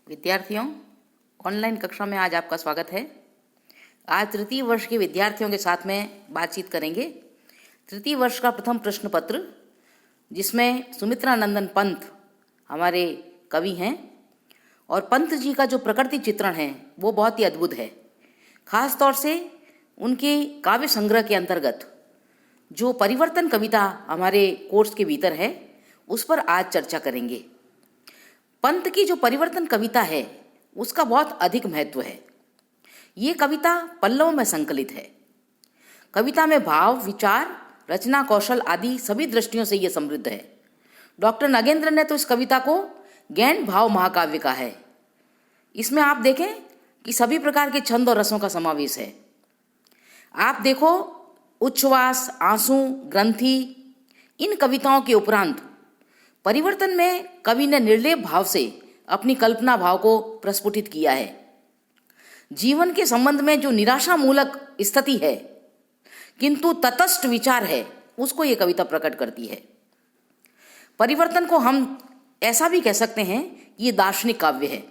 विद्यार्थियों, ऑनलाइन कक्षा में आज आपका स्वागत है। आज तृतीय वर्ष के विद्यार्थियों के साथ में बातचीत करेंगे। तृतीय वर्ष का प्रथम प्रश्न पत्र, जिसमें सुमित्रा नंदन पंत हमारे कवि हैं और पंत जी का जो प्रकृति चित्रण है वो बहुत ही अद्भुत है। खास तौर से उनके काव्य संग्रह के अंतर्गत जो परिवर्तन कविता हमारे कोर्स के भीतर है उस पर आज चर्चा करेंगे। पंत की जो परिवर्तन कविता है उसका बहुत अधिक महत्व है। ये कविता पल्लव में संकलित है। कविता में भाव, विचार, रचना कौशल आदि सभी दृष्टियों से ये समृद्ध है। डॉक्टर नगेंद्र ने तो इस कविता को गैन भाव महाकाव्य कहा है। इसमें आप देखें कि सभी प्रकार के छंद और रसों का समावेश है। आप देखो, उच्छ्वास, आंसू, ग्रंथि, इन कविताओं के उपरांत परिवर्तन में कवि ने निर्लेप भाव से अपनी कल्पना भाव को प्रस्फुटित किया है। जीवन के संबंध में जो निराशा मूलक स्थिति है किंतु तटस्थ विचार है, उसको ये कविता प्रकट करती है। परिवर्तन को हम ऐसा भी कह सकते हैं कि ये दार्शनिक काव्य है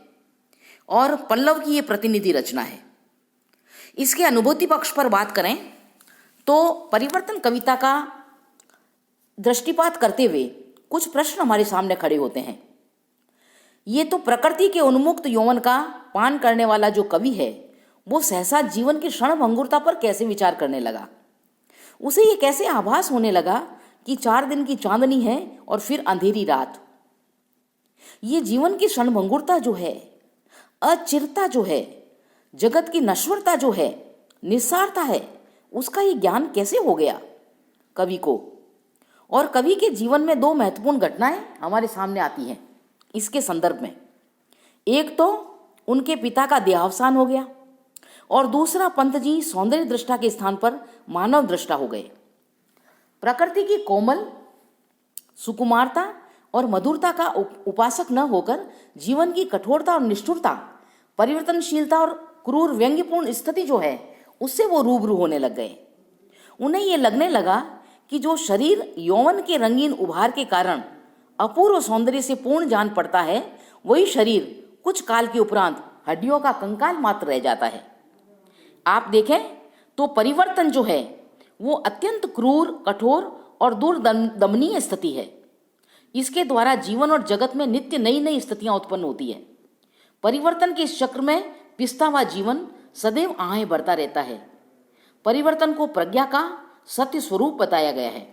और पल्लव की ये प्रतिनिधि रचना है। इसके अनुभूति पक्ष पर बात करें तो परिवर्तन कविता का दृष्टिपात करते हुए कुछ प्रश्न हमारे सामने खड़े होते हैं। ये तो प्रकृति के उन्मुक्त यौवन का पान करने वाला जो कवि है वो सहसा जीवन की क्षणभंगुरता पर कैसे विचार करने लगा। उसे ये कैसे आभास होने लगा कि 4 दिन की चांदनी है और फिर अंधेरी रात। ये जीवन की क्षणभंगुरता जो है, अचिरता जो है, जगत की नश्वरता जो है, निस्सारता है, उसका ये ज्ञान कैसे हो गया कवि को। और कवि के जीवन में 2 महत्वपूर्ण घटनाएं हमारे सामने आती हैं इसके संदर्भ में। एक तो उनके पिता का देहावसान हो गया और दूसरा पंत जी सौंदर्य दृष्टा के स्थान पर मानव दृष्टा हो गए। प्रकृति की कोमल सुकुमारता और मधुरता का उपासक न होकर जीवन की कठोरता और निष्ठुरता, परिवर्तनशीलता और क्रूर व्यंग्यपूर्ण स्थिति जो है उससे वो रूबरू होने लग गए। उन्हें ये लगने लगा कि जो शरीर यौवन के रंगीन उभार के कारण अपूर्व सौंदर्य से पूर्ण जान पड़ता है, वही शरीर कुछ काल के उपरांत हड्डियों का कंकाल मात्र रह जाता है। आप देखें तो परिवर्तन जो है वो अत्यंत क्रूर, कठोर और दुर्दमनीय स्थिति है। इसके द्वारा जीवन और जगत में नित्य नई नई स्थितियां उत्पन्न होती है। परिवर्तन के इस चक्र में पिसता हुआ जीवन सदैव आहें भरता रहता है। परिवर्तन को प्रज्ञा का सत्य स्वरूप बताया गया है।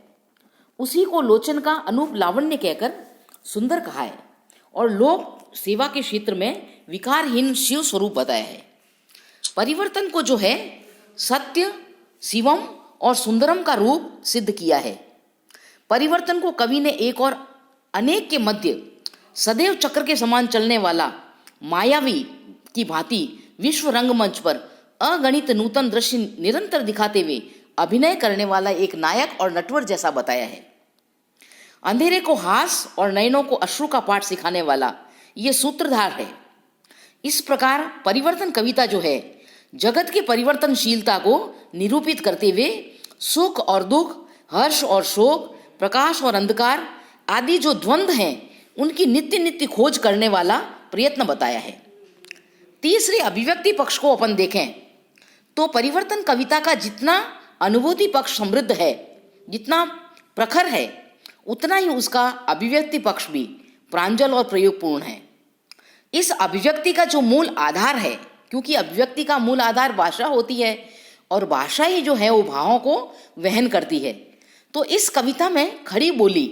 उसी को लोचन का अनूप लावण्य कहकर सुंदर कहा है और लोक सेवा के क्षेत्र में विकारहीन शिव स्वरूप बताया है। परिवर्तन को जो है सत्य, शिवम और सुंदरम का रूप सिद्ध किया है। परिवर्तन को कवि ने एक और अनेक के मध्य सदैव चक्र के समान चलने वाला मायावी की भांति विश्व रंगमंच पर अगणित नूतन दृश्य निरंतर दिखाते हुए अभिनय करने वाला एक नायक और नटवर जैसा बताया है। अंधेरे को हास और नयनों को अश्रु का पाठ सिखाने वाला ये सूत्रधार है। इस प्रकार परिवर्तन कविता जो है जगत की परिवर्तनशीलता को निरूपित करते हुए सुख और दुख, हर्ष और शोक, प्रकाश और अंधकार आदि जो द्वंद्व हैं उनकी नित्य नित्य खोज करने वाला प्रयत्न बताया है। तीसरे अभिव्यक्ति पक्ष को अपन देखें तो परिवर्तन कविता का जितना अनुभूति पक्ष समृद्ध है, जितना प्रखर है, उतना ही उसका अभिव्यक्ति पक्ष भी प्रांजल और प्रयोगपूर्ण है। इस अभिव्यक्ति का जो मूल आधार है, क्योंकि अभिव्यक्ति का मूल आधार भाषा होती है और भाषा ही जो है वो भावों को वहन करती है, तो इस कविता में खड़ी बोली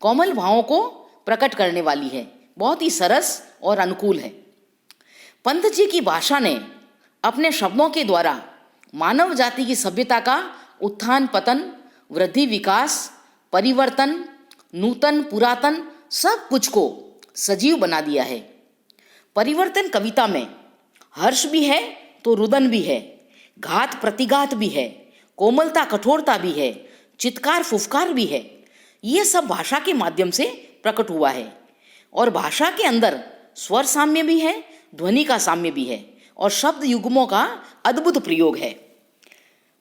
कोमल भावों को प्रकट करने वाली है, बहुत ही सरस और अनुकूल है। पंत जी की भाषा ने अपने शब्दों के द्वारा मानव जाति की सभ्यता का उत्थान पतन, वृद्धि विकास, परिवर्तन, नूतन पुरातन सब कुछ को सजीव बना दिया है। परिवर्तन कविता में हर्ष भी है तो रुदन भी है, घात प्रतिघात भी है, कोमलता कठोरता भी है, चित्कार फुफकार भी है। ये सब भाषा के माध्यम से प्रकट हुआ है और भाषा के अंदर स्वर साम्य भी है, ध्वनि का साम्य भी है और शब्द युग्मों का अद्भुत प्रयोग है।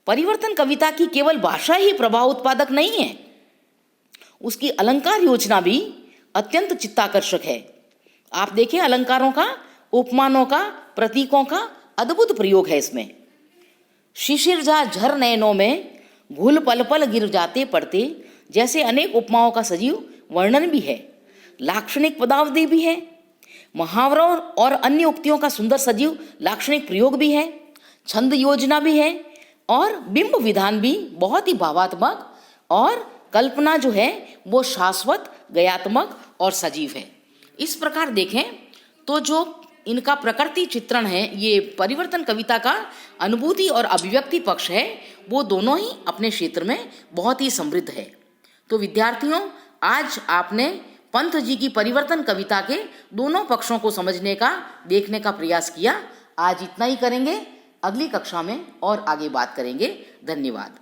परिवर्तन कविता की केवल भाषा ही प्रभाव उत्पादक नहीं है, उसकी अलंकार योजना भी अत्यंत चित्ताकर्षक है। आप देखिए अलंकारों का उपमानों का, प्रतीकों का अद्भुत प्रयोग है इसमें। शिशिर जा झर नयनों में घुल पल पल गिर जाते पड़ते, जैसे अनेक उपमाओं का सजीव वर्णन भी है, लाक्षणिक पदावली भी है, मुहावरों और अन्य उक्तियों का सुंदर सजीव लाक्षणिक प्रयोग भी है, छंद योजना भी है और बिंब विधान भी बहुत ही भावात्मक, और कल्पना जो है वो शाश्वत, गयात्मक और सजीव है। इस प्रकार देखें तो जो इनका प्रकृति चित्रण है, ये परिवर्तन कविता का अनुभूति और अभिव्यक्ति पक्ष है, वो दोनों ही अपने क्षेत्र में बहुत ही समृद्ध है। तो विद्यार्थियों, आज आपने पंत जी की परिवर्तन कविता के दोनों पक्षों को समझने का, देखने का प्रयास किया। आज इतना ही करेंगे, अगली कक्षा में और आगे बात करेंगे। धन्यवाद।